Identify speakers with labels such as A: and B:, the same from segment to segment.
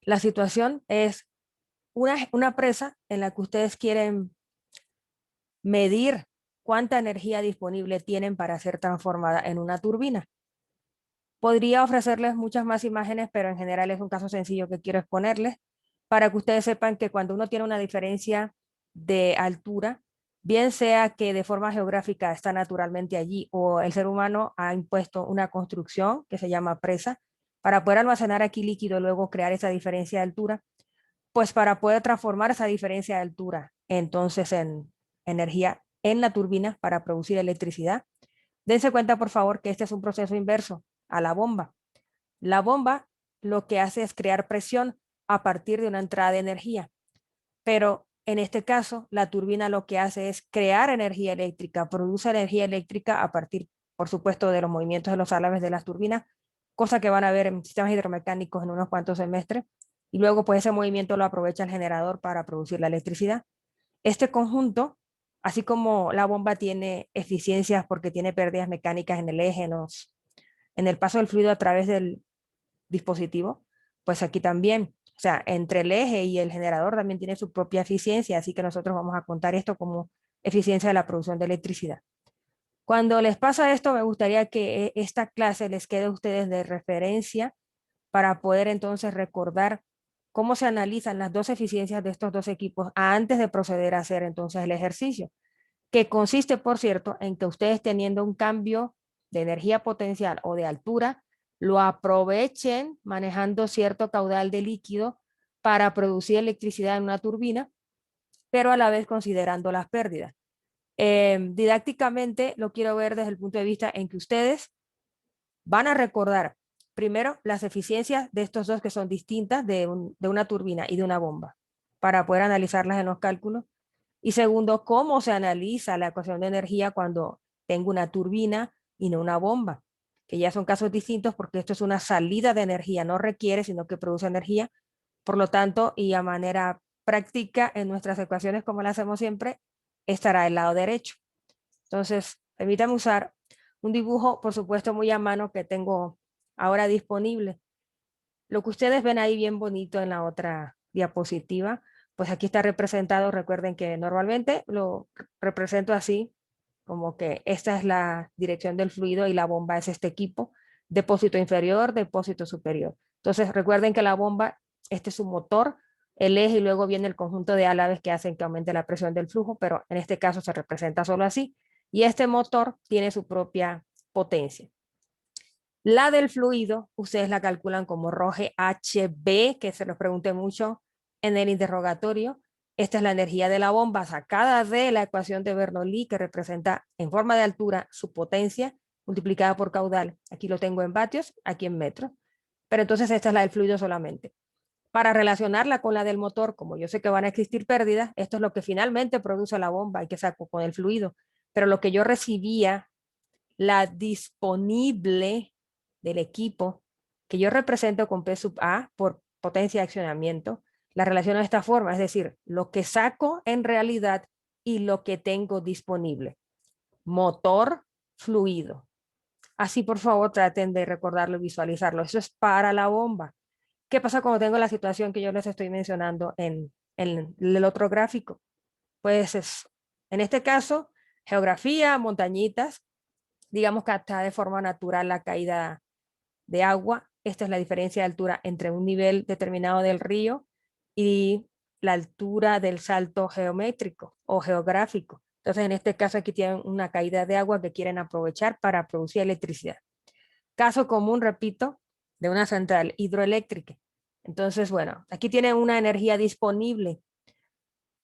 A: La situación es una presa en la que ustedes quieren medir cuánta energía disponible tienen para ser transformada en una turbina. Podría ofrecerles muchas más imágenes, pero en general es un caso sencillo que quiero exponerles para que ustedes sepan que cuando uno tiene una diferencia de altura, bien sea que de forma geográfica está naturalmente allí o el ser humano ha impuesto una construcción que se llama presa para poder almacenar aquí líquido y luego crear esa diferencia de altura, pues para poder transformar esa diferencia de altura entonces en energía en la turbina para producir electricidad. Dense cuenta, por favor, que este es un proceso inverso a la bomba. La bomba lo que hace es crear presión a partir de una entrada de energía, pero en este caso la turbina lo que hace es crear energía eléctrica, produce energía eléctrica a partir, por supuesto, de los movimientos de los álabes de las turbinas, cosa que van a ver en sistemas hidromecánicos en unos cuantos semestres, y luego pues ese movimiento lo aprovecha el generador para producir la electricidad. Este conjunto, así como la bomba tiene eficiencias porque tiene pérdidas mecánicas en el eje, en el paso del fluido a través del dispositivo, pues aquí también, o sea, entre el eje y el generador también tiene su propia eficiencia, así que nosotros vamos a contar esto como eficiencia de la producción de electricidad. Cuando les pasa esto, me gustaría que esta clase les quede a ustedes de referencia para poder entonces recordar cómo se analizan las dos eficiencias de estos dos equipos antes de proceder a hacer entonces el ejercicio, que consiste, por cierto, en que ustedes teniendo un cambio de energía potencial o de altura, lo aprovechen manejando cierto caudal de líquido para producir electricidad en una turbina, pero a la vez considerando las pérdidas. Didácticamente lo quiero ver desde el punto de vista en que ustedes van a recordar primero las eficiencias de estos dos que son distintas de una turbina y de una bomba para poder analizarlas en los cálculos. Y segundo, cómo se analiza la ecuación de energía cuando tengo una turbina y no una bomba, que ya son casos distintos porque esto es una salida de energía, no requiere, sino que produce energía. Por lo tanto, y a manera práctica en nuestras ecuaciones, como la hacemos siempre, estará el lado derecho. Entonces, permítame usar un dibujo, por supuesto, muy a mano que tengo ahora disponible. Lo que ustedes ven ahí bien bonito en la otra diapositiva, pues aquí está representado. Recuerden que normalmente lo represento así, como que esta es la dirección del fluido y la bomba es este equipo, depósito inferior, depósito superior. Entonces recuerden que la bomba, este es su motor, el eje y luego viene el conjunto de álabes que hacen que aumente la presión del flujo, pero en este caso se representa solo así. Y este motor tiene su propia potencia. La del fluido, ustedes la calculan como Roge HB, que se los pregunté mucho en el interrogatorio. Esta es la energía de la bomba sacada de la ecuación de Bernoulli, que representa en forma de altura su potencia multiplicada por caudal. Aquí lo tengo en vatios, aquí en metros. Pero entonces esta es la del fluido solamente. Para relacionarla con la del motor, como yo sé que van a existir pérdidas, esto es lo que finalmente produce la bomba y que saco con el fluido. Pero lo que yo recibía, la disponible del equipo, que yo represento con P sub A por potencia de accionamiento, la relaciono de esta forma, es decir, lo que saco en realidad y lo que tengo disponible. Motor, fluido. Así, por favor, traten de recordarlo y visualizarlo. Eso es para la bomba. ¿Qué pasa cuando tengo la situación que yo les estoy mencionando en el otro gráfico? Pues es, en este caso, geografía, montañitas, digamos que está de forma natural la caída de agua. Esta es la diferencia de altura entre un nivel determinado del río y la altura del salto geométrico o geográfico. Entonces, en este caso, aquí tienen una caída de agua que quieren aprovechar para producir electricidad. Caso común, repito, de una central hidroeléctrica. Entonces, bueno, aquí tienen una energía disponible.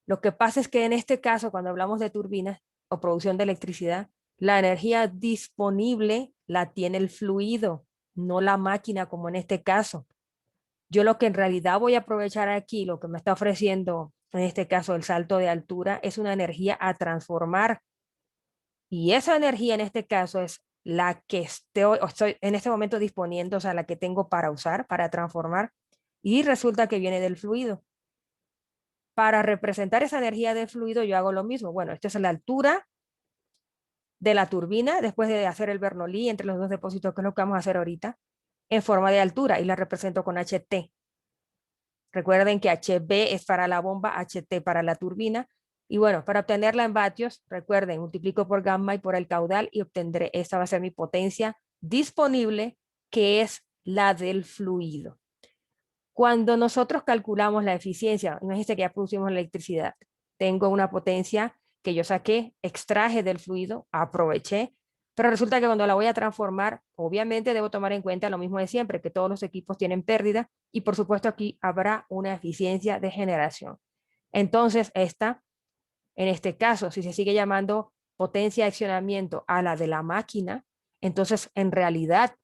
A: Lo que pasa es que en este caso, cuando hablamos de turbinas o producción de electricidad, la energía disponible la tiene el fluido, no la máquina como en este caso. Yo lo que en realidad voy a aprovechar aquí, lo que me está ofreciendo en este caso el salto de altura, es una energía a transformar. Y esa energía en este caso es la que estoy en este momento disponiendo, o sea, la que tengo para usar, para transformar, y resulta que viene del fluido. Para representar esa energía del fluido yo hago lo mismo. Bueno, esta es la altura de la turbina después de hacer el Bernoulli entre los dos depósitos, que es lo que vamos a hacer ahorita, en forma de altura y la represento con HT. Recuerden que HB es para la bomba, HT para la turbina. Y bueno, para obtenerla en vatios, recuerden, multiplico por gamma y por el caudal y obtendré, esta va a ser mi potencia disponible, que es la del fluido. Cuando nosotros calculamos la eficiencia, imagínense que ya producimos la electricidad. Tengo una potencia que yo saqué, extraje del fluido, aproveché, pero resulta que cuando la voy a transformar, obviamente debo tomar en cuenta lo mismo de siempre, que todos los equipos tienen pérdida y por supuesto aquí habrá una eficiencia de generación. Entonces, en este caso, si se sigue llamando potencia de accionamiento a la de la máquina, entonces en realidad,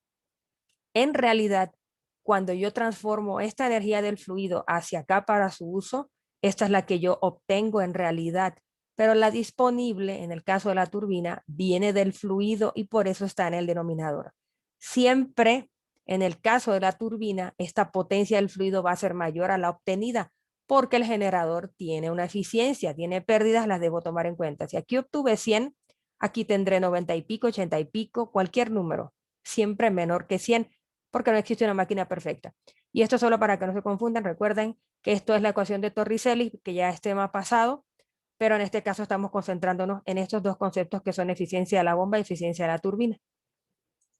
A: cuando yo transformo esta energía del fluido hacia acá para su uso, esta es la que yo obtengo en realidad, pero la disponible, en el caso de la turbina, viene del fluido y por eso está en el denominador. Siempre, en el caso de la turbina, esta potencia del fluido va a ser mayor a la obtenida, porque el generador tiene una eficiencia, tiene pérdidas, las debo tomar en cuenta. Si aquí obtuve 100, aquí tendré 90 y pico, 80 y pico, cualquier número, siempre menor que 100, porque no existe una máquina perfecta. Y esto solo para que no se confundan, recuerden que esto es la ecuación de Torricelli, que ya es tema pasado, pero en este caso estamos concentrándonos en estos dos conceptos que son eficiencia de la bomba y eficiencia de la turbina.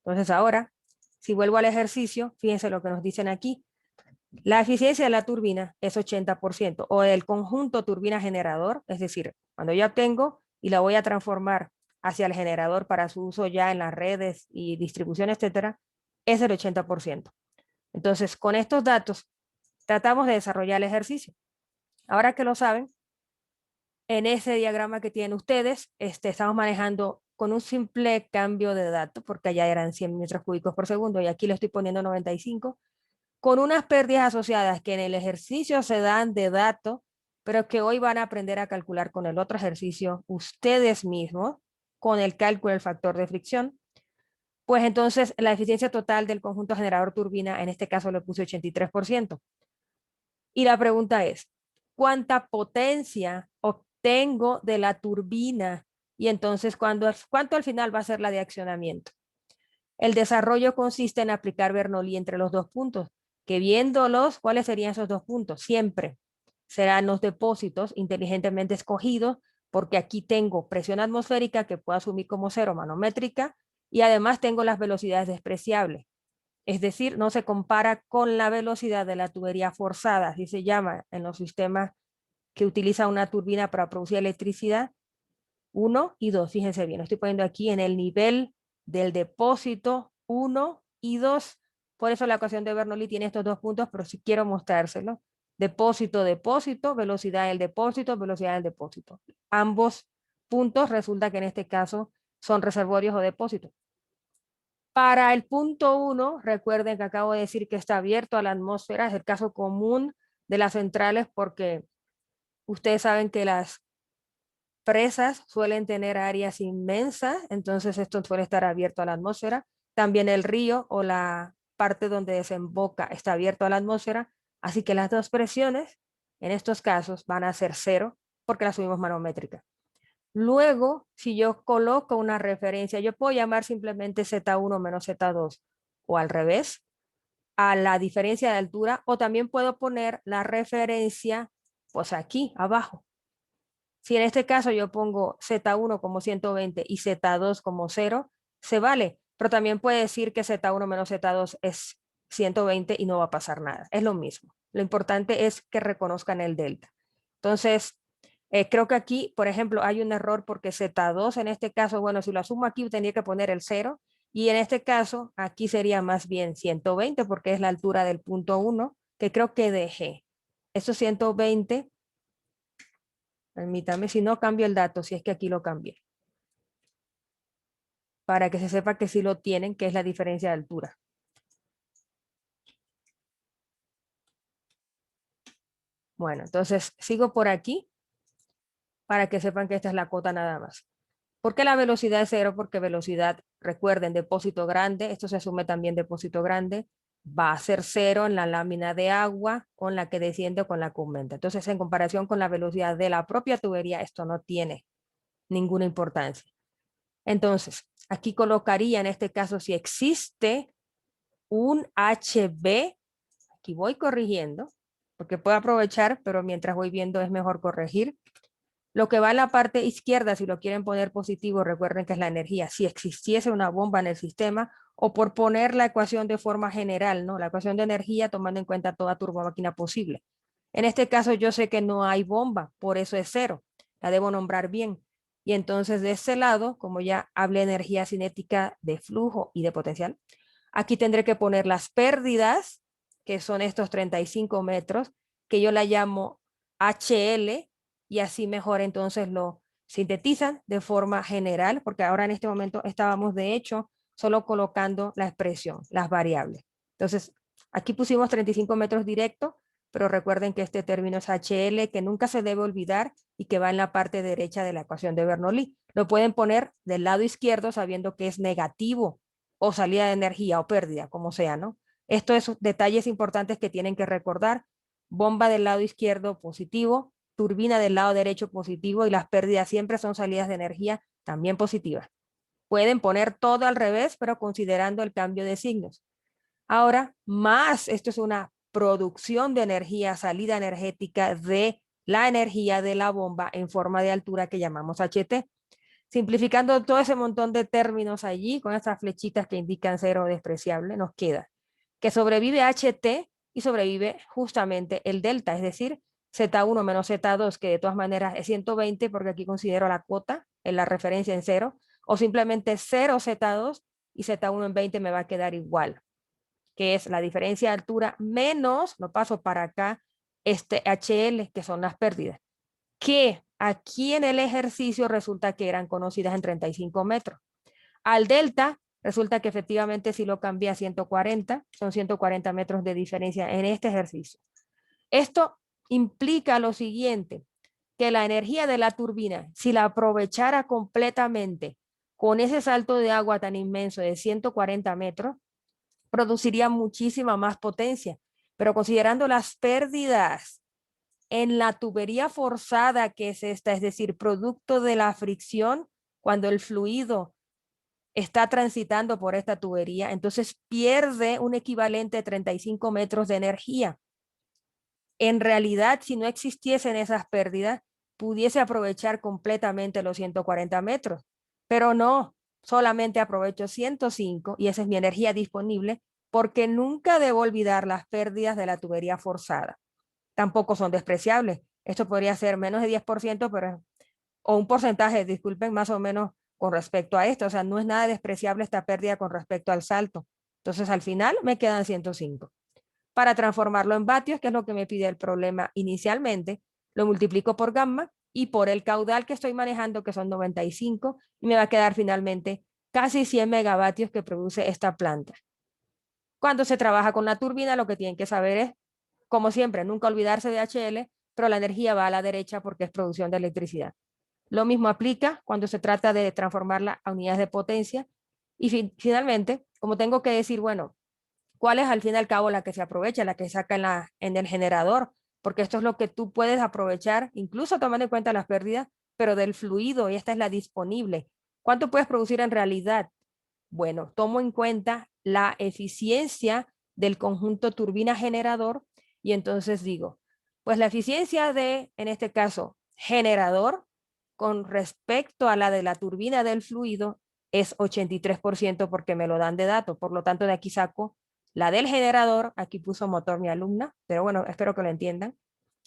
A: Entonces ahora, si vuelvo al ejercicio, fíjense lo que nos dicen aquí. La eficiencia de la turbina es 80% o del conjunto turbina generador, es decir, cuando yo obtengo y la voy a transformar hacia el generador para su uso ya en las redes y distribución, etcétera, es el 80%. Entonces, con estos datos, tratamos de desarrollar el ejercicio. Ahora que lo saben, en ese diagrama que tienen ustedes, estamos manejando con un simple cambio de datos, porque allá eran 100 metros cúbicos por segundo y aquí le estoy poniendo 95, con unas pérdidas asociadas que en el ejercicio se dan de datos, pero que hoy van a aprender a calcular con el otro ejercicio ustedes mismos, con el cálculo del factor de fricción. Pues entonces la eficiencia total del conjunto generador turbina, en este caso le puse 83%. Y la pregunta es, ¿cuánta potencia obtengo de la turbina? Y entonces, ¿cuánto al final va a ser la de accionamiento? El desarrollo consiste en aplicar Bernoulli entre los dos puntos, que viéndolos, ¿cuáles serían esos dos puntos? Siempre serán los depósitos inteligentemente escogidos, porque aquí tengo presión atmosférica que puedo asumir como cero manométrica y además tengo las velocidades despreciables. Es decir, no se compara con la velocidad de la tubería forzada, así se llama en los sistemas que utiliza una turbina para producir electricidad. 1 y 2, fíjense bien, estoy poniendo aquí en el nivel del depósito 1 y 2. Por eso la ecuación de Bernoulli tiene estos dos puntos, pero si quiero mostrárselo. Depósito, depósito, velocidad del depósito, velocidad del depósito. Ambos puntos resulta que en este caso son reservorios o depósitos. Para el punto 1, recuerden que acabo de decir que está abierto a la atmósfera, es el caso común de las centrales porque ustedes saben que las presas suelen tener áreas inmensas, entonces esto suele estar abierto a la atmósfera. También el río o la parte donde desemboca está abierto a la atmósfera, así que las dos presiones en estos casos van a ser cero porque las subimos manométrica. Luego, si yo coloco una referencia, yo puedo llamar simplemente Z1 menos Z2 o al revés, a la diferencia de altura, o también puedo poner la referencia pues aquí abajo. Si en este caso yo pongo Z1 como 120 y Z2 como 0, se vale, pero también puede decir que Z1 menos Z2 es 120 y no va a pasar nada. Es lo mismo. Lo importante es que reconozcan el delta. Entonces, creo que aquí, por ejemplo, hay un error porque Z2 en este caso, bueno, si lo asumo aquí tendría que poner el 0 y en este caso aquí sería más bien 120 porque es la altura del punto 1 que creo que dejé. Estos 120. Permítame, si no cambio el dato, si es que aquí lo cambié. Para que se sepa que sí lo tienen, que es la diferencia de altura. Bueno, entonces sigo por aquí para que sepan que esta es la cota nada más. ¿Por qué la velocidad es cero? Porque velocidad, recuerden, depósito grande, esto se asume también depósito grande, va a ser cero en la lámina de agua con la que desciende o con la que aumenta. Entonces, en comparación con la velocidad de la propia tubería, esto no tiene ninguna importancia. Entonces, aquí colocaría en este caso si existe un HB, aquí voy corrigiendo, porque puedo aprovechar, pero mientras voy viendo es mejor corregir. Lo que va en la parte izquierda, si lo quieren poner positivo, recuerden que es la energía. Si existiese una bomba en el sistema, o por poner la ecuación de forma general, ¿no? La ecuación de energía tomando en cuenta toda turbomáquina posible. En este caso yo sé que no hay bomba, por eso es cero. La debo nombrar bien. Y entonces de ese lado, como ya hablé de energía cinética de flujo y de potencial, aquí tendré que poner las pérdidas, que son estos 35 metros, que yo la llamo HL, y así mejor entonces lo sintetizan de forma general, porque ahora en este momento estábamos de hecho solo colocando la expresión, las variables. Entonces, aquí pusimos 35 metros directo, pero recuerden que este término es HL, que nunca se debe olvidar y que va en la parte derecha de la ecuación de Bernoulli. Lo pueden poner del lado izquierdo sabiendo que es negativo o salida de energía o pérdida, como sea, ¿no? Estos son detalles importantes que tienen que recordar. Bomba del lado izquierdo positivo, turbina del lado derecho positivo y las pérdidas siempre son salidas de energía también positivas. Pueden poner todo al revés, pero considerando el cambio de signos. Ahora, más, esto es una producción de energía, salida energética de la energía de la bomba en forma de altura que llamamos HT. Simplificando todo ese montón de términos allí, con estas flechitas que indican cero despreciable, nos queda que sobrevive HT y sobrevive justamente el delta, es decir, Z1 menos Z2, que de todas maneras es 120, porque aquí considero la cuota en la referencia en cero, o simplemente 0 Z2 y Z1 en 20 me va a quedar igual, que es la diferencia de altura menos, lo paso para acá, este HL, que son las pérdidas, que aquí en el ejercicio resulta que eran conocidas en 35 metros. Al delta, resulta que efectivamente si lo cambié a 140, son 140 metros de diferencia en este ejercicio. Esto implica lo siguiente, que la energía de la turbina, si la aprovechara completamente con ese salto de agua tan inmenso de 140 metros, produciría muchísima más potencia. Pero considerando las pérdidas en la tubería forzada, que es esta, es decir, producto de la fricción, cuando el fluido está transitando por esta tubería, entonces pierde un equivalente de 35 metros de energía. En realidad, si no existiesen esas pérdidas, pudiese aprovechar completamente los 140 metros, pero no, solamente aprovecho 105 y esa es mi energía disponible porque nunca debo olvidar las pérdidas de la tubería forzada. Tampoco son despreciables. Esto podría ser menos de 10%, pero, o un porcentaje, disculpen, más o menos con respecto a esto. O sea, no es nada despreciable esta pérdida con respecto al salto. Entonces, al final me quedan 105. Para transformarlo en vatios, que es lo que me pide el problema inicialmente, lo multiplico por gamma y por el caudal que estoy manejando, que son 95, y me va a quedar finalmente casi 100 megavatios que produce esta planta. Cuando se trabaja con la turbina, lo que tienen que saber es, como siempre, nunca olvidarse de HL, pero la energía va a la derecha porque es producción de electricidad. Lo mismo aplica cuando se trata de transformarla a unidades de potencia. Y finalmente, como tengo que decir, bueno, ¿cuál es al fin y al cabo la que se aprovecha, la que saca en el generador? Porque esto es lo que tú puedes aprovechar, incluso tomando en cuenta las pérdidas, pero del fluido, y esta es la disponible. ¿Cuánto puedes producir en realidad? Bueno, tomo en cuenta la eficiencia del conjunto turbina-generador y entonces digo, pues la eficiencia de, en este caso, generador con respecto a la de la turbina del fluido es 83% porque me lo dan de dato. Por lo tanto, de aquí saco la del generador. Aquí puso motor mi alumna, pero bueno, espero que lo entiendan.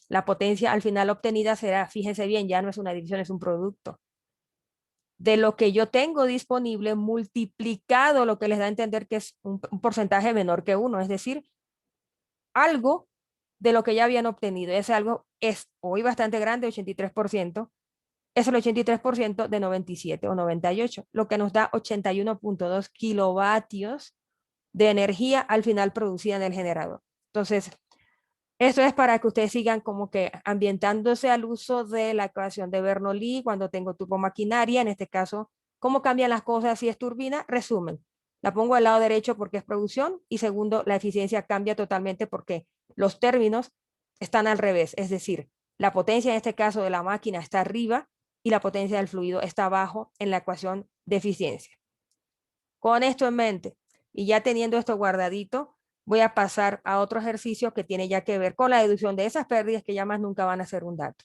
A: La potencia al final obtenida será, fíjense bien, ya no es una división, es un producto de lo que yo tengo disponible multiplicado lo que les da a entender que es un porcentaje menor que 1, es decir, algo de lo que ya habían obtenido. Ese algo es hoy bastante grande, 83%, es el 83% de 97 o 98, lo que nos da 81.2 kilovatios de energía al final producida en el generador. Entonces, esto es para que ustedes sigan como que ambientándose al uso de la ecuación de Bernoulli cuando tengo turbomaquinaria, en este caso, cómo cambian las cosas si es turbina, resumen. La pongo al lado derecho porque es producción y segundo, la eficiencia cambia totalmente porque los términos están al revés, es decir, la potencia en este caso de la máquina está arriba y la potencia del fluido está abajo en la ecuación de eficiencia. Con esto en mente y ya teniendo esto guardadito, voy a pasar a otro ejercicio que tiene ya que ver con la deducción de esas pérdidas que ya más nunca van a ser un dato.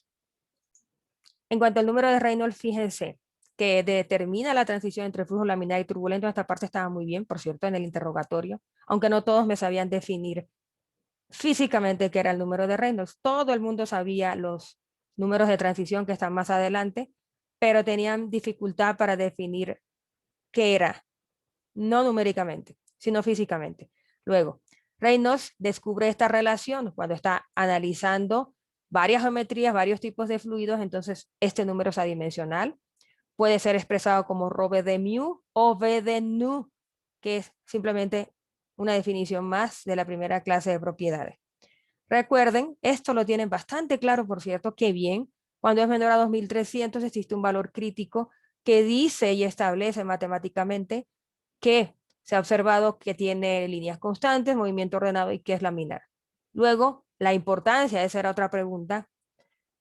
A: En cuanto al número de Reynolds, fíjense que determina la transición entre flujo laminar y turbulento. Esta parte estaba muy bien, por cierto, en el interrogatorio, aunque no todos me sabían definir físicamente qué era el número de Reynolds. Todo el mundo sabía los números de transición que están más adelante, pero tenían dificultad para definir qué era, no numéricamente, sino físicamente. Luego, Reynolds descubre esta relación cuando está analizando varias geometrías, varios tipos de fluidos, entonces este número es adimensional. Puede ser expresado como ρ de mu o v de nu, que es simplemente una definición más de la primera clase de propiedades. Recuerden, esto lo tienen bastante claro, por cierto, que bien, cuando es menor a 2300 existe un valor crítico que dice y establece matemáticamente que se ha observado que tiene líneas constantes, movimiento ordenado y que es laminar. Luego, la importancia, esa era otra pregunta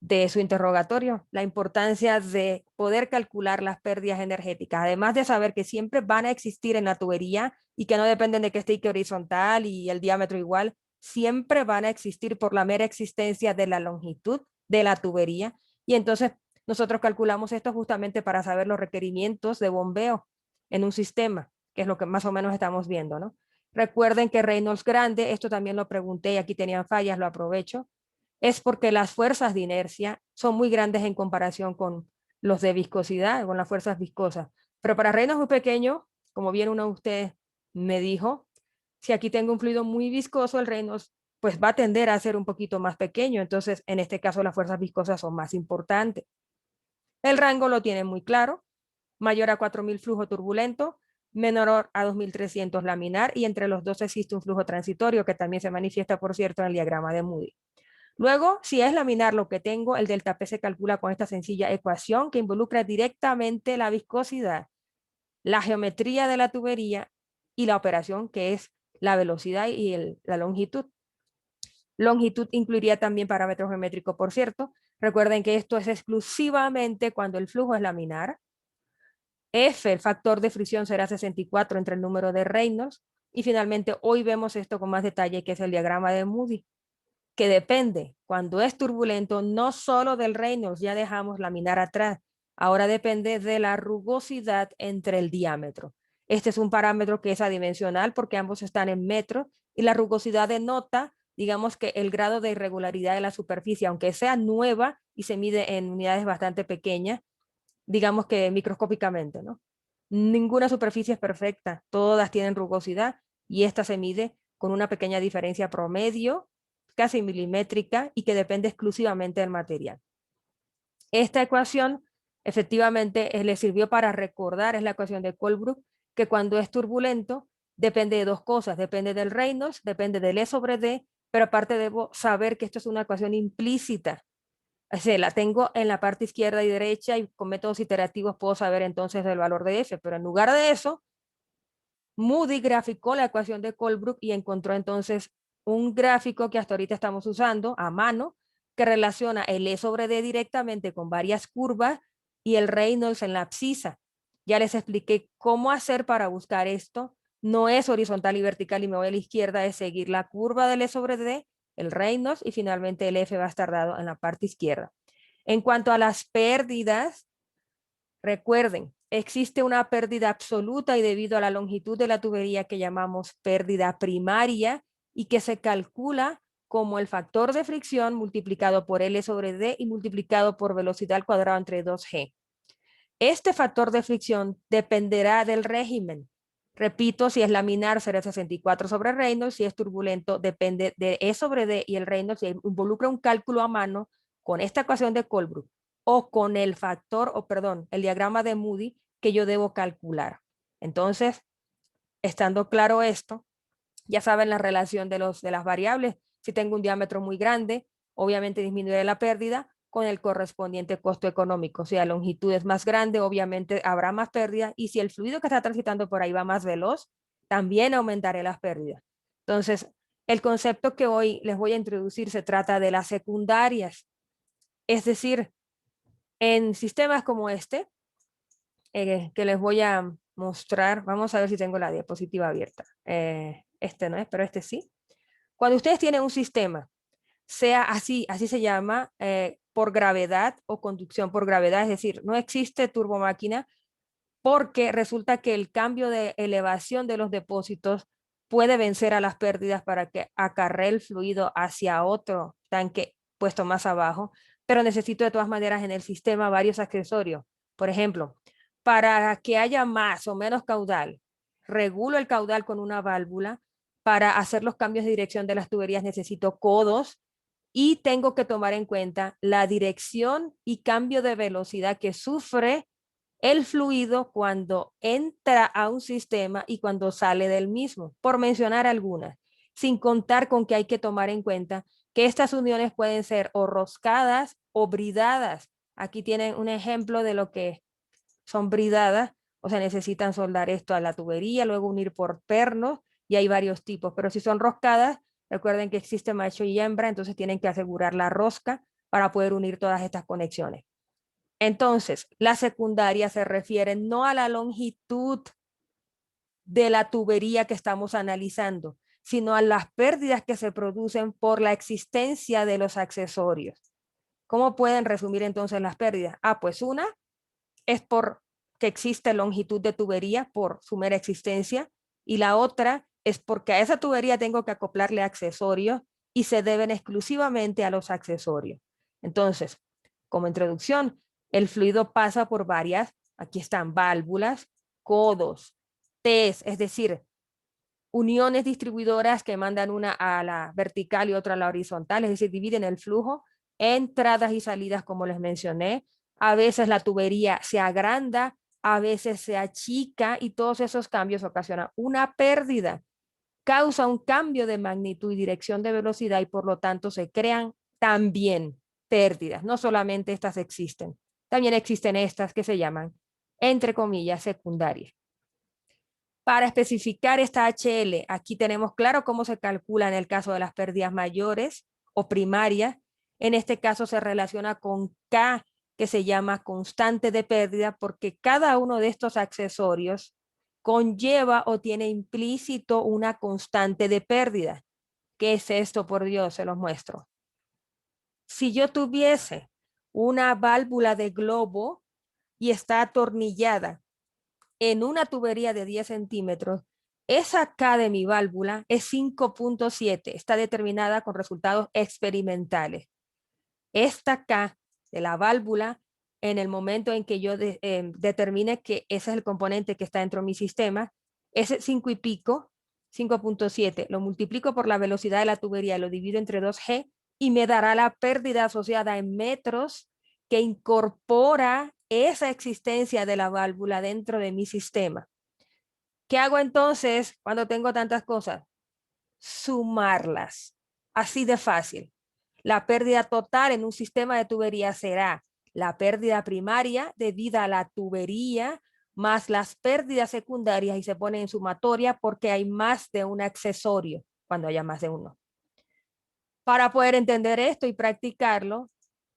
A: de su interrogatorio, la importancia de poder calcular las pérdidas energéticas, además de saber que siempre van a existir en la tubería y que no dependen de que esté horizontal y el diámetro igual, siempre van a existir por la mera existencia de la longitud de la tubería. Y entonces nosotros calculamos esto justamente para saber los requerimientos de bombeo en un sistema, que es lo que más o menos estamos viendo, ¿no? Recuerden que Reynolds grande, esto también lo pregunté y aquí tenían fallas, lo aprovecho, es porque las fuerzas de inercia son muy grandes en comparación con los de viscosidad, con las fuerzas viscosas. Pero para reinos muy pequeños, como bien uno de ustedes me dijo, si aquí tengo un fluido muy viscoso, el reino pues va a tender a ser un poquito más pequeño. Entonces, en este caso, las fuerzas viscosas son más importantes. El rango lo tiene muy claro, mayor a 4000 flujo turbulento, menor a 2300 laminar, y entre los dos existe un flujo transitorio que también se manifiesta, por cierto, en el diagrama de Moody. Luego, si es laminar lo que tengo, el delta P se calcula con esta sencilla ecuación que involucra directamente la viscosidad, la geometría de la tubería y la operación que es la velocidad y la longitud. Longitud incluiría también parámetros geométricos, por cierto. Recuerden que esto es exclusivamente cuando el flujo es laminar. F, el factor de fricción, será 64 entre el número de Reynolds. Y finalmente, hoy vemos esto con más detalle, que es el diagrama de Moody, que depende, cuando es turbulento, no solo del Reynolds, ya dejamos laminar atrás, ahora depende de la rugosidad entre el diámetro. Este es un parámetro que es adimensional porque ambos están en metros y la rugosidad denota, digamos que el grado de irregularidad de la superficie, aunque sea nueva y se mide en unidades bastante pequeñas, digamos que microscópicamente, ¿no? Ninguna superficie es perfecta, todas tienen rugosidad y esta se mide con una pequeña diferencia promedio, casi milimétrica, y que depende exclusivamente del material. Esta ecuación efectivamente le sirvió para recordar, es la ecuación de Colebrook, que cuando es turbulento depende de dos cosas, depende del Reynolds, depende del E sobre D, pero aparte debo saber que esto es una ecuación implícita. O sea, la tengo en la parte izquierda y derecha y con métodos iterativos puedo saber entonces el valor de F, pero en lugar de eso, Moody graficó la ecuación de Colebrook y encontró entonces un gráfico que hasta ahorita estamos usando a mano que relaciona el E sobre D directamente con varias curvas y el Reynolds en la abscisa. Ya les expliqué cómo hacer para buscar esto. No es horizontal y vertical y me voy a la izquierda, es seguir la curva del E sobre D, el Reynolds y finalmente el F va a estar dado en la parte izquierda. En cuanto a las pérdidas, recuerden, existe una pérdida absoluta y debido a la longitud de la tubería que llamamos pérdida primaria y que se calcula como el factor de fricción multiplicado por L sobre D y multiplicado por velocidad al cuadrado entre 2G. Este factor de fricción dependerá del régimen. Repito, si es laminar será 64 sobre Reynolds, si es turbulento depende de E sobre D y el Reynolds involucra un cálculo a mano con esta ecuación de Colebrook o con el factor, o perdón, el diagrama de Moody que yo debo calcular. Entonces, estando claro esto, ya saben la relación de las variables. Si tengo un diámetro muy grande, obviamente disminuiré la pérdida con el correspondiente costo económico. Si la longitud es más grande, obviamente habrá más pérdida. Y si el fluido que está transitando por ahí va más veloz, también aumentaré las pérdidas. Entonces, el concepto que hoy les voy a introducir se trata de las secundarias. Es decir, en sistemas como este, que les voy a mostrar, vamos a ver si tengo la diapositiva abierta. Este no es, pero este sí. Cuando ustedes tienen un sistema, sea así se llama, por gravedad o conducción por gravedad, es decir, no existe turbomáquina porque resulta que el cambio de elevación de los depósitos puede vencer a las pérdidas para que acarree el fluido hacia otro tanque puesto más abajo, pero necesito de todas maneras en el sistema varios accesorios. Por ejemplo, para que haya más o menos caudal, regulo el caudal con una válvula. Para hacer los cambios de dirección de las tuberías necesito codos y tengo que tomar en cuenta la dirección y cambio de velocidad que sufre el fluido cuando entra a un sistema y cuando sale del mismo, por mencionar algunas, sin contar con que hay que tomar en cuenta que estas uniones pueden ser o roscadas o bridadas. Aquí tienen un ejemplo de lo que son bridadas, o sea, necesitan soldar esto a la tubería, luego unir por pernos, y hay varios tipos, pero si son roscadas, recuerden que existe macho y hembra, entonces tienen que asegurar la rosca para poder unir todas estas conexiones. Entonces, la secundaria se refiere no a la longitud de la tubería que estamos analizando, sino a las pérdidas que se producen por la existencia de los accesorios. ¿Cómo pueden resumir entonces las pérdidas? Pues una es por que existe longitud de tubería por su mera existencia, y la otra es porque a esa tubería tengo que acoplarle accesorios y se deben exclusivamente a los accesorios. Entonces, como introducción, el fluido pasa por varias, aquí están válvulas, codos, T's, es decir, uniones distribuidoras que mandan una a la vertical y otra a la horizontal, es decir, dividen el flujo, entradas y salidas como les mencioné. A veces la tubería se agranda, a veces se achica y todos esos cambios ocasionan una pérdida, causa un cambio de magnitud y dirección de velocidad y por lo tanto se crean también pérdidas. No solamente estas existen, también existen estas que se llaman, entre comillas, secundarias. Para especificar esta HL, aquí tenemos claro cómo se calcula en el caso de las pérdidas mayores o primarias. En este caso se relaciona con K, que se llama constante de pérdida, porque cada uno de estos accesorios conlleva o tiene implícito una constante de pérdida. ¿Qué es esto? Por Dios, se los muestro. Si yo tuviese una válvula de globo y está atornillada en una tubería de 10 centímetros, esa K de mi válvula es 5.7, está determinada con resultados experimentales. Esta K de la válvula, en el momento en que yo determine que ese es el componente que está dentro de mi sistema, ese 5 y pico, 5.7, lo multiplico por la velocidad de la tubería, lo divido entre 2G y me dará la pérdida asociada en metros que incorpora esa existencia de la válvula dentro de mi sistema. ¿Qué hago entonces cuando tengo tantas cosas? Sumarlas. Así de fácil. La pérdida total en un sistema de tubería será la pérdida primaria debida a la tubería más las pérdidas secundarias y se pone en sumatoria porque hay más de un accesorio cuando haya más de uno. Para poder entender esto y practicarlo,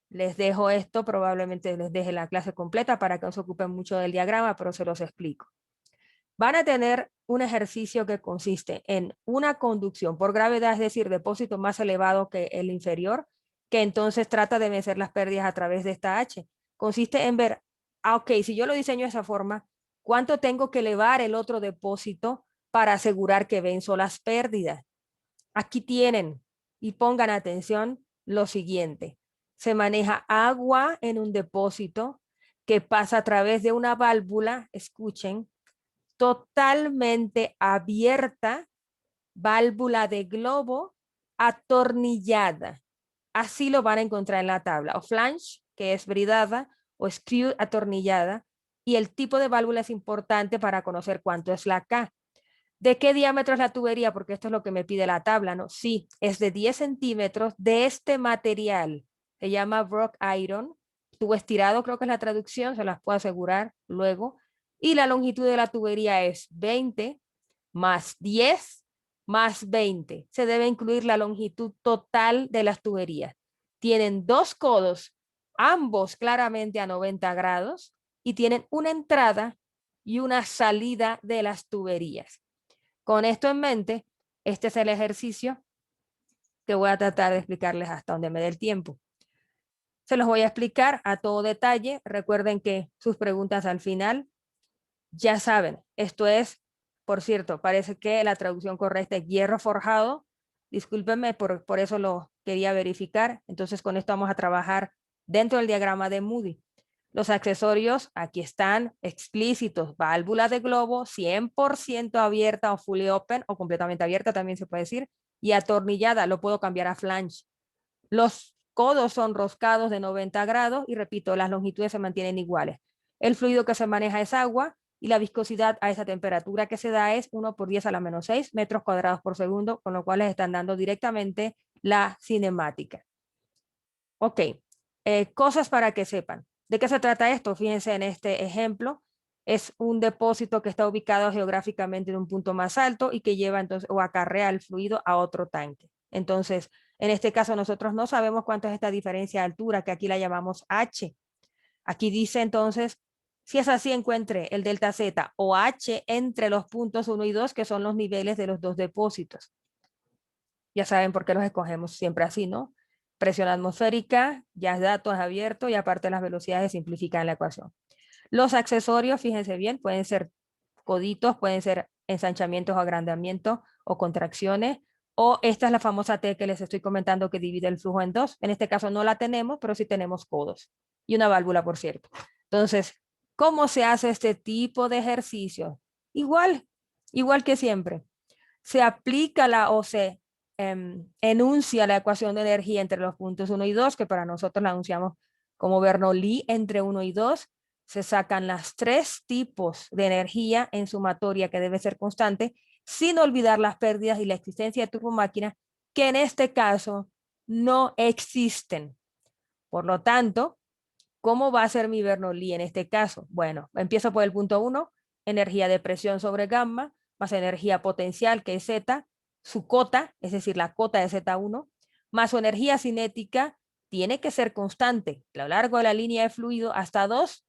A: les dejo esto, probablemente les deje la clase completa para que no se ocupen mucho del diagrama, pero se los explico. Van a tener un ejercicio que consiste en una conducción por gravedad, es decir, depósito más elevado que el inferior, que entonces trata de vencer las pérdidas a través de esta H. Consiste en ver, ok, si yo lo diseño de esa forma, ¿cuánto tengo que elevar el otro depósito para asegurar que venzo las pérdidas? Aquí tienen, y pongan atención, lo siguiente. Se maneja agua en un depósito que pasa a través de una válvula, escuchen, totalmente abierta, válvula de globo atornillada. Así lo van a encontrar en la tabla. O flange, que es bridada, o screw, atornillada. Y el tipo de válvula es importante para conocer cuánto es la K. ¿De qué diámetro es la tubería? Porque esto es lo que me pide la tabla, ¿no? Sí, es de 10 centímetros de este material. Se llama Brock Iron. Tubo estirado, creo que es la traducción, se las puedo asegurar luego. Y la longitud de la tubería es 20 más 10 más 20. Se debe incluir la longitud total de las tuberías. Tienen dos codos, ambos claramente a 90 grados, y tienen una entrada y una salida de las tuberías. Con esto en mente, este es el ejercicio que voy a tratar de explicarles hasta donde me dé el tiempo. Se los voy a explicar a todo detalle. Recuerden que sus preguntas al final ya saben. Esto es, por cierto, parece que la traducción correcta es hierro forjado. Discúlpenme, por eso lo quería verificar. Entonces, con esto vamos a trabajar dentro del diagrama de Moody. Los accesorios aquí están explícitos. Válvula de globo 100% abierta o fully open o completamente abierta también se puede decir. Y atornillada, lo puedo cambiar a flange. Los codos son roscados de 90 grados y repito, las longitudes se mantienen iguales. El fluido que se maneja es agua y la viscosidad a esa temperatura que se da es 1 por 10 a la menos 6 metros cuadrados por segundo, con lo cual les están dando directamente la cinemática. Ok, cosas para que sepan. ¿De qué se trata esto? Fíjense en este ejemplo. Es un depósito que está ubicado geográficamente en un punto más alto y que lleva entonces o acarrea el fluido a otro tanque. Entonces, en este caso nosotros no sabemos cuánto es esta diferencia de altura, que aquí la llamamos H. Aquí dice entonces, si es así, encuentre el delta Z o H entre los puntos 1 y 2, que son los niveles de los dos depósitos. Ya saben por qué los escogemos siempre así, ¿no? Presión atmosférica, ya es datos abierto y aparte las velocidades simplifican la ecuación. Los accesorios, fíjense bien, pueden ser coditos, pueden ser ensanchamientos o agrandamientos o contracciones, o esta es la famosa T que les estoy comentando que divide el flujo en dos. En este caso no la tenemos, pero sí tenemos codos y una válvula, por cierto. Entonces, ¿cómo se hace este tipo de ejercicio? Igual que siempre. Se aplica o se enuncia la ecuación de energía entre los puntos 1 y 2, que para nosotros la anunciamos como Bernoulli entre 1 y 2. Se sacan las tres tipos de energía en sumatoria que debe ser constante, sin olvidar las pérdidas y la existencia de turbomáquinas, que en este caso no existen. Por lo tanto, ¿cómo va a ser mi Bernoulli en este caso? Bueno, empiezo por el punto 1, energía de presión sobre gamma, más energía potencial, que es Z, su cota, es decir, la cota de Z1, más su energía cinética, tiene que ser constante a lo largo de la línea de fluido hasta 2,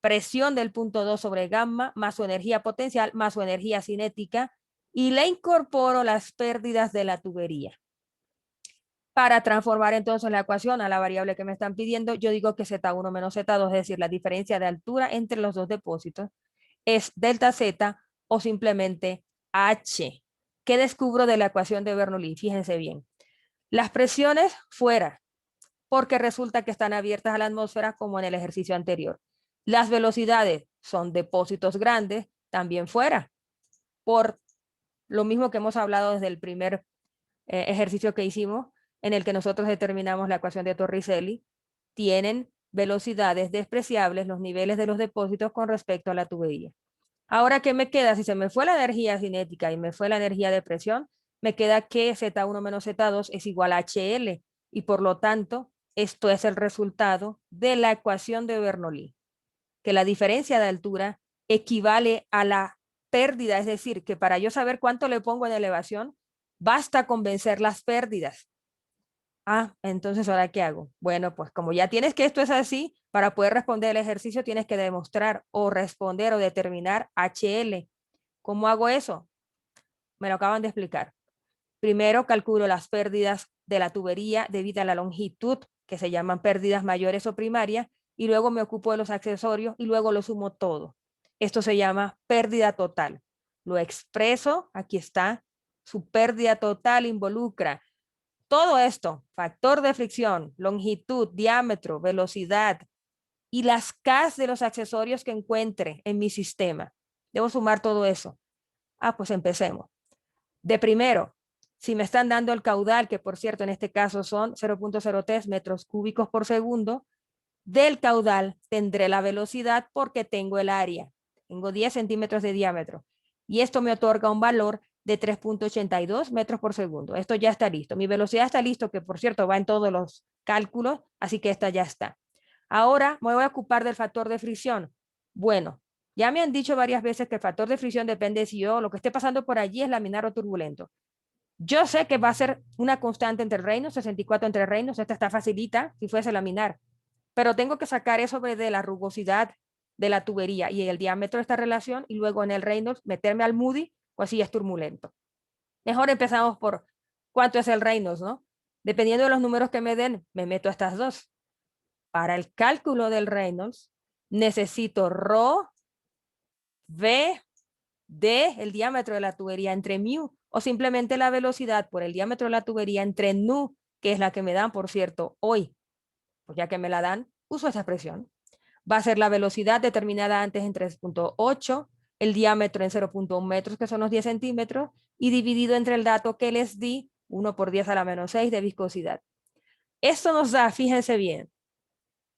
A: presión del punto 2 sobre gamma, más su energía potencial, más su energía cinética, y le incorporo las pérdidas de la tubería. Para transformar entonces la ecuación a la variable que me están pidiendo, yo digo que Z1 menos Z2, es decir, la diferencia de altura entre los dos depósitos, es delta Z o simplemente H. ¿Qué descubro de la ecuación de Bernoulli? Fíjense bien. Las presiones fuera, porque resulta que están abiertas a la atmósfera como en el ejercicio anterior. Las velocidades son depósitos grandes, también fuera, por lo mismo que hemos hablado desde el primer ejercicio que hicimos, en el que nosotros determinamos la ecuación de Torricelli, tienen velocidades despreciables los niveles de los depósitos con respecto a la tubería. Ahora, ¿qué me queda? Si se me fue la energía cinética y me fue la energía de presión, me queda que Z1 menos Z2 es igual a HL y por lo tanto, esto es el resultado de la ecuación de Bernoulli, que la diferencia de altura equivale a la pérdida, es decir, que para yo saber cuánto le pongo en elevación, basta con vencer las pérdidas. Entonces, ¿ahora qué hago? Bueno, pues como ya tienes que esto es así, para poder responder el ejercicio tienes que demostrar o responder o determinar HL. ¿Cómo hago eso? Me lo acaban de explicar. Primero calculo las pérdidas de la tubería debido a la longitud, que se llaman pérdidas mayores o primarias, y luego me ocupo de los accesorios y luego lo sumo todo. Esto se llama pérdida total. Lo expreso, aquí está, su pérdida total involucra todo esto, factor de fricción, longitud, diámetro, velocidad y las Ks de los accesorios que encuentre en mi sistema. Debo sumar todo eso. Pues empecemos. De primero, si me están dando el caudal, que por cierto en este caso son 0.03 metros cúbicos por segundo, del caudal tendré la velocidad porque tengo el área. Tengo 10 centímetros de diámetro. Y esto me otorga un valor de 3.82 metros por segundo. Esto ya está listo. Mi velocidad está listo, que por cierto va en todos los cálculos, así que esta ya está. Ahora me voy a ocupar del factor de fricción. Bueno, ya me han dicho varias veces que el factor de fricción depende de si yo lo que esté pasando por allí es laminar o turbulento. Yo sé que va a ser una constante entre reinos, 64 entre reinos, esta está facilita si fuese laminar, pero tengo que sacar eso de la rugosidad de la tubería y el diámetro de esta relación y luego en el Reynolds meterme al Moody, pues sí es turbulento. Mejor empezamos por ¿Cuánto es el Reynolds, no? Dependiendo de los números que me den, me meto a estas dos. Para el cálculo del Reynolds, necesito ρ, v, d, el diámetro de la tubería entre mu, o simplemente la velocidad por el diámetro de la tubería entre nu, que es la que me dan, por cierto, hoy. Pues ya que me la dan, uso esa expresión. Va a ser la velocidad determinada antes en 3.8, el diámetro en 0.1 metros, que son los 10 centímetros, y dividido entre el dato que les di, 1 por 10 a la menos 6 de viscosidad. Esto nos da, fíjense bien,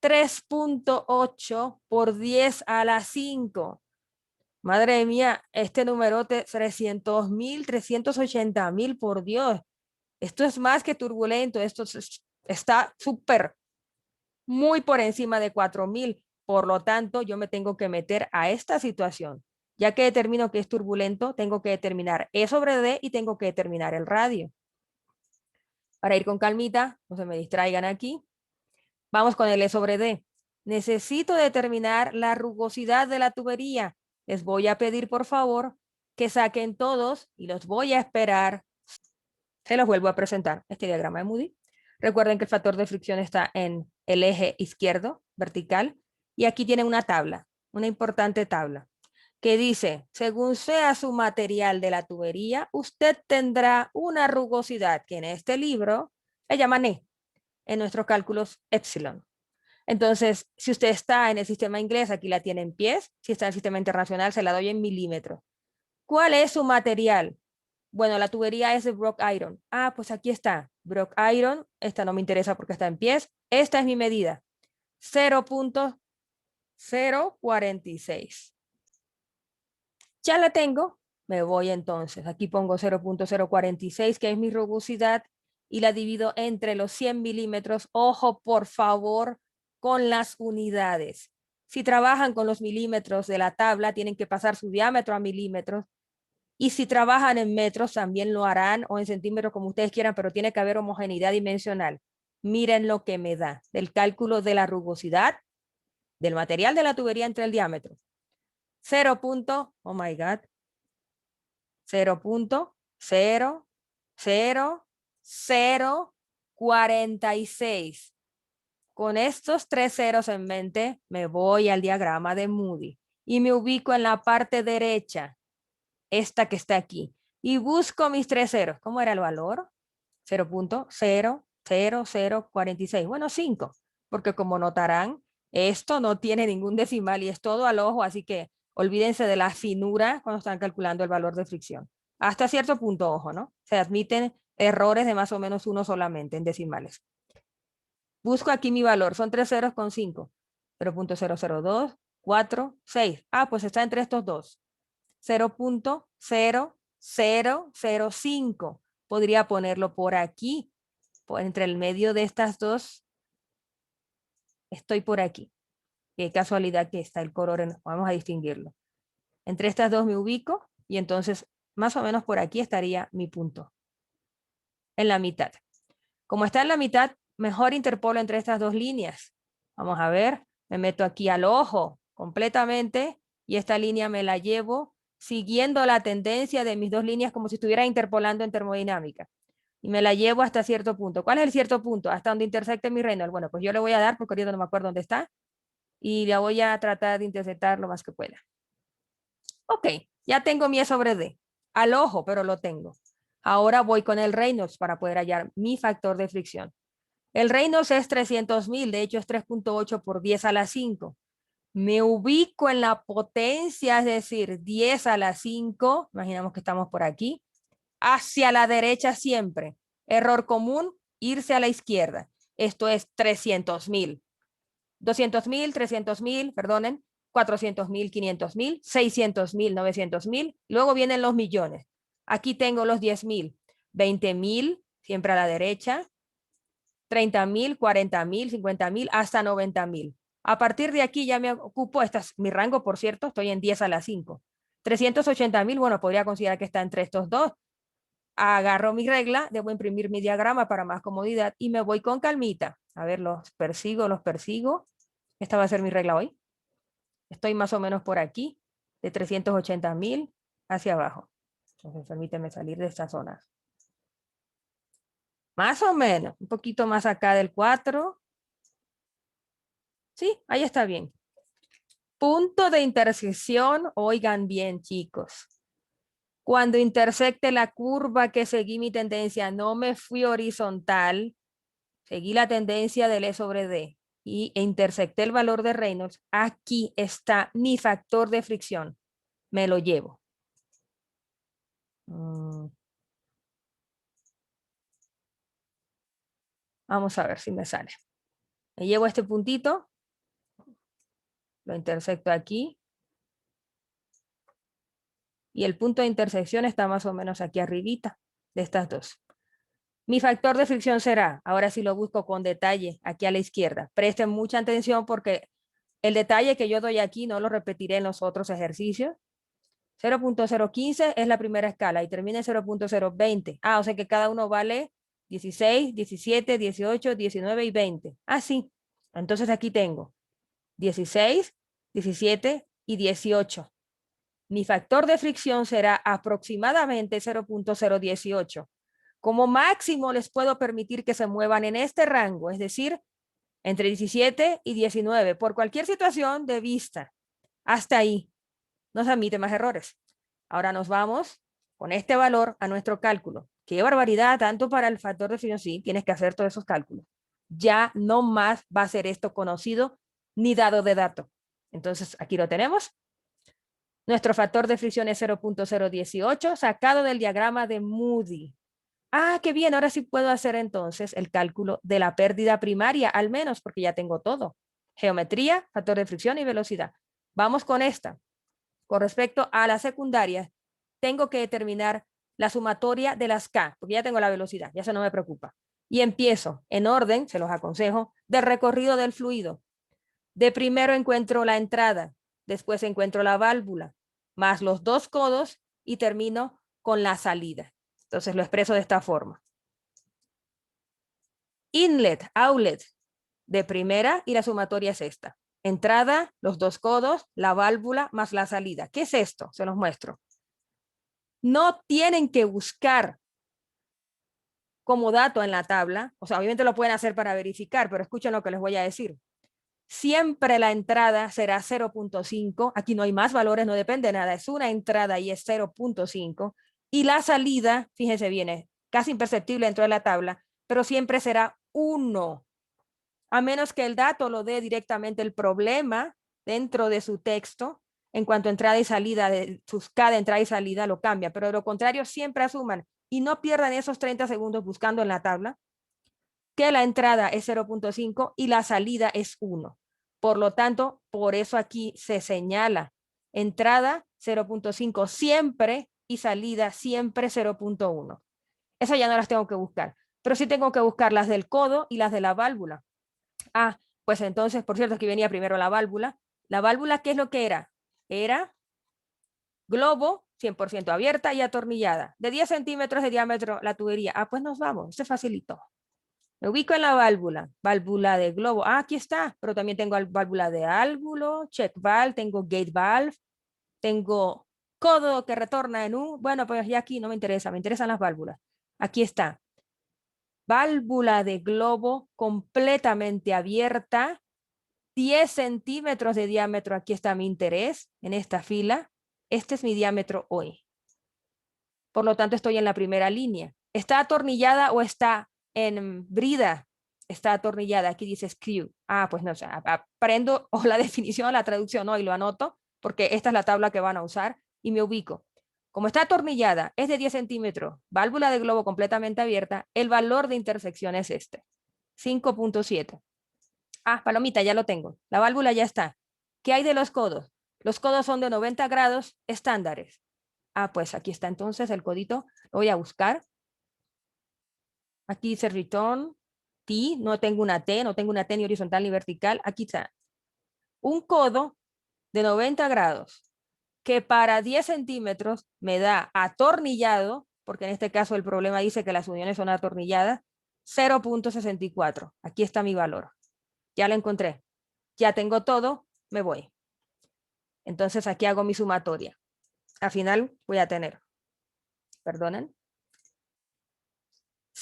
A: 3.8 por 10 a la 5. Madre mía, este numerote, 300.000, 380.000, por Dios. Esto es más que turbulento, esto está súper, muy por encima de 4.000. Por lo tanto, yo me tengo que meter a esta situación. Ya que determino que es turbulento, tengo que determinar E sobre D y tengo que determinar el radio. Para ir con calmita, no se me distraigan aquí. Vamos con el E sobre D. Necesito determinar la rugosidad de la tubería. Les voy a pedir, por favor, que saquen todos y los voy a esperar. Se los vuelvo a presentar, este diagrama de Moody. Recuerden que el factor de fricción está en el eje izquierdo, vertical, y aquí tienen una tabla, una importante tabla, que dice, según sea su material de la tubería, usted tendrá una rugosidad que en este libro le llaman E, en nuestros cálculos epsilon. Entonces, si usted está en el sistema inglés, aquí la tiene en pies, si está en el sistema internacional, se la doy en milímetros. ¿Cuál es su material? Bueno, la tubería es de Brock Iron. Ah, pues aquí está. Brock Iron. Esta no me interesa porque está en pies. Esta es mi medida. 0.046. Ya la tengo. Me voy entonces. Aquí pongo 0.046, que es mi rugosidad, y la divido entre los 100 milímetros. Ojo, por favor, con las unidades. Si trabajan con los milímetros de la tabla, tienen que pasar su diámetro a milímetros. Y si trabajan en metros, también lo harán, o en centímetros, como ustedes quieran, pero tiene que haber homogeneidad dimensional. Miren lo que me da del cálculo de la rugosidad del material de la tubería entre el diámetro. 0. Oh my God. 0.00046. Con estos tres ceros en mente, me voy al diagrama de Moody y me ubico en la parte derecha, esta que está aquí, y busco mis tres ceros. ¿Cómo era el valor? 0.00046. Bueno, 5, porque como notarán, esto no tiene ningún decimal y es todo al ojo, así que olvídense de la finura cuando están calculando el valor de fricción. Hasta cierto punto, ojo, ¿no? Se admiten errores de más o menos uno solamente en decimales. Busco aquí mi valor, son tres ceros con 5. 0.00246. Ah, pues está entre estos dos. 0.0005. Podría ponerlo por aquí, por entre el medio de estas dos. Estoy por aquí. Qué casualidad que está el color, vamos a distinguirlo. Entre estas dos me ubico y entonces más o menos por aquí estaría mi punto. En la mitad. Como está en la mitad, mejor interpolo entre estas dos líneas. Vamos a ver, me meto aquí al ojo completamente y esta línea me la llevo siguiendo la tendencia de mis dos líneas como si estuviera interpolando en termodinámica. Y me la llevo hasta cierto punto. ¿Cuál es el cierto punto? Hasta donde intersecte mi Reynolds. Bueno, pues yo le voy a dar, porque ahorita no me acuerdo dónde está, y la voy a tratar de interceptar lo más que pueda. Ok, ya tengo mi E sobre D. Al ojo, pero lo tengo. Ahora voy con el Reynolds para poder hallar mi factor de fricción. El Reynolds es 300.000, de hecho es 3.8 por 10 a la 5. Me ubico en la potencia, es decir, 10 a la 5, imaginamos que estamos por aquí, hacia la derecha siempre. Error común, irse a la izquierda. Esto es 300.000. 200.000, 300.000, perdonen, 400.000, 500.000, 600.000, 900.000. Luego vienen los millones. Aquí tengo los 10.000, 20.000, siempre a la derecha, 30.000, 40.000, 50.000, hasta 90.000. A partir de aquí ya me ocupo, este es mi rango, por cierto, estoy en 10 a la 5. 380.000, bueno, podría considerar que está entre estos dos. Agarro mi regla, debo imprimir mi diagrama para más comodidad y me voy con calmita. A ver, los persigo, los persigo. Esta va a ser mi regla hoy. Estoy más o menos por aquí, de 380.000 hacia abajo. Entonces, permíteme salir de estas zonas. Más o menos, un poquito más acá del 4. Sí, ahí está bien. Punto de intersección, oigan bien, chicos. Cuando intersecte la curva que seguí mi tendencia, no me fui horizontal, seguí la tendencia del E sobre D e intersecté el valor de Reynolds, aquí está mi factor de fricción. Me lo llevo. Vamos a ver si me sale. Me llevo este puntito, lo intersecto aquí, y el punto de intersección está más o menos aquí arribita de estas dos. Mi factor de fricción será, ahora sí lo busco con detalle, aquí a la izquierda. Presten mucha atención porque el detalle que yo doy aquí no lo repetiré en los otros ejercicios. 0.015 es la primera escala y termina en 0.020. O sea que cada uno vale 16, 17, 18, 19 y 20. Sí. Entonces aquí tengo 16, 17 y 18. Mi factor de fricción será aproximadamente 0.018. Como máximo les puedo permitir que se muevan en este rango, es decir, entre 17 y 19, por cualquier situación de vista. Hasta ahí. No se admite más errores. Ahora nos vamos con este valor a nuestro cálculo. Qué barbaridad, tanto para el factor de fricción, sí, tienes que hacer todos esos cálculos. Ya no más va a ser esto conocido ni dado de dato. Entonces, aquí lo tenemos. Nuestro factor de fricción es 0.018, sacado del diagrama de Moody. Qué bien, ahora sí puedo hacer entonces el cálculo de la pérdida primaria, al menos porque ya tengo todo. Geometría, factor de fricción y velocidad. Vamos con esta. Con respecto a la secundaria, tengo que determinar la sumatoria de las K, porque ya tengo la velocidad, ya eso no me preocupa. Y empiezo en orden, se los aconsejo, del recorrido del fluido. De primero encuentro la entrada, después encuentro la válvula, más los dos codos y termino con la salida. Entonces lo expreso de esta forma. Inlet, outlet, de primera y la sumatoria es esta. Entrada, los dos codos, la válvula más la salida. ¿Qué es esto? Se los muestro. No tienen que buscar como dato en la tabla, o sea, obviamente lo pueden hacer para verificar, pero escuchen lo que les voy a decir. Siempre la entrada será 0.5, aquí no hay más valores, no depende de nada, es una entrada y es 0.5, y la salida, fíjense bien, es casi imperceptible dentro de la tabla, pero siempre será 1, a menos que el dato lo dé directamente el problema dentro de su texto, en cuanto a entrada y salida, de sus cada entrada y salida lo cambia, pero de lo contrario siempre asuman y no pierdan esos 30 segundos buscando en la tabla que la entrada es 0.5 y la salida es 1. Por lo tanto, por eso aquí se señala entrada 0.5 siempre y salida siempre 0.1. Esas ya no las tengo que buscar, pero sí tengo que buscar las del codo y las de la válvula. Pues entonces, por cierto, aquí venía primero la válvula. La válvula, ¿qué es lo que era? Era globo 100% abierta y atornillada. De 10 centímetros de diámetro la tubería. Pues nos vamos. Se facilitó. Me ubico en la válvula. Válvula de globo. Aquí está. Pero también tengo válvula de álvulo, check valve, tengo gate valve, tengo codo que retorna en U. Bueno, pues ya aquí no me interesa. Me interesan las válvulas. Aquí está. Válvula de globo completamente abierta. 10 centímetros de diámetro, aquí está mi interés en esta fila. Este es mi diámetro hoy. Por lo tanto, estoy en la primera línea. ¿Está atornillada o está en brida? Está atornillada. Aquí dice screw. Pues no sé, aprendo o la definición o la traducción, ¿no? Y lo anoto porque esta es la tabla que van a usar y me ubico. Como está atornillada, es de 10 centímetros, válvula de globo completamente abierta, el valor de intersección es este, 5.7. Palomita, ya lo tengo. La válvula ya está. ¿Qué hay de los codos? Los codos son de 90 grados estándares. Pues aquí está entonces el codito. Lo voy a buscar. Aquí dice return T. No tengo una T, no tengo una T ni horizontal ni vertical. Aquí está. Un codo de 90 grados que para 10 centímetros me da atornillado, porque en este caso el problema dice que las uniones son atornilladas, 0.64. Aquí está mi valor. Ya lo encontré. Ya tengo todo, me voy. Entonces aquí hago mi sumatoria. Al final voy a tener, perdonen,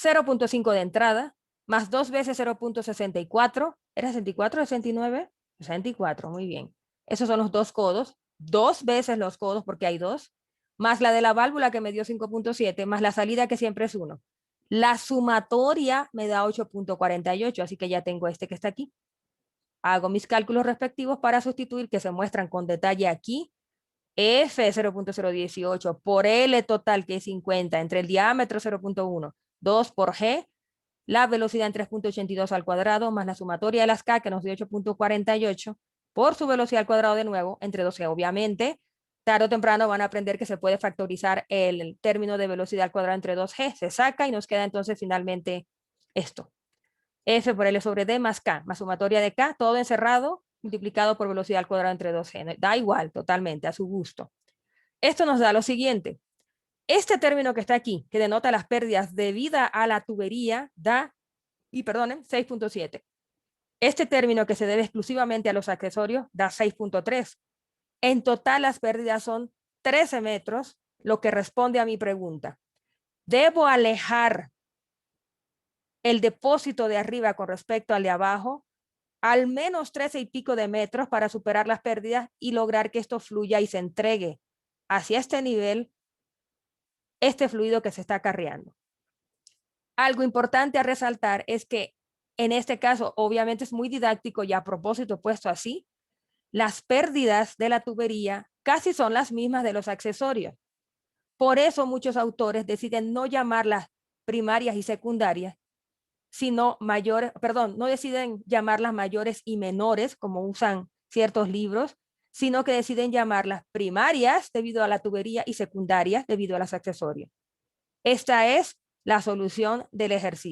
A: 0.5 de entrada, más 2 veces 0.64, ¿era 64 o 69? 64, muy bien. Esos son los dos codos, 2 veces los codos porque hay 2, más la de la válvula que me dio 5.7, más la salida que siempre es 1. La sumatoria me da 8.48, así que ya tengo este que está aquí. Hago mis cálculos respectivos para sustituir, que se muestran con detalle aquí. F 0.018 por L total, que es 50, entre el diámetro 0.1, 2 por G, la velocidad en 3.82 al cuadrado, más la sumatoria de las K, que nos dio 8.48, por su velocidad al cuadrado de nuevo, entre 2G. Obviamente, tarde o temprano van a aprender que se puede factorizar el término de velocidad al cuadrado entre 2G, se saca y nos queda entonces finalmente esto. F por L sobre D más K, más sumatoria de K, todo encerrado, multiplicado por velocidad al cuadrado entre 2G. Da igual, totalmente, a su gusto. Esto nos da lo siguiente. Este término que está aquí, que denota las pérdidas debidas a la tubería, da, y perdonen, 6.7. Este término que se debe exclusivamente a los accesorios da 6.3. En total las pérdidas son 13 metros, lo que responde a mi pregunta. ¿Debo alejar el depósito de arriba con respecto al de abajo al menos 13 y pico de metros para superar las pérdidas y lograr que esto fluya y se entregue hacia este nivel este fluido que se está acarreando? Algo importante a resaltar es que en este caso, obviamente es muy didáctico y a propósito puesto así, las pérdidas de la tubería casi son las mismas de los accesorios. Por eso muchos autores deciden no llamarlas primarias y secundarias, sino mayores, perdón, no deciden llamarlas mayores y menores, como usan ciertos libros, sino que deciden llamarlas primarias debido a la tubería y secundarias debido a los accesorios. Esta es la solución del ejercicio.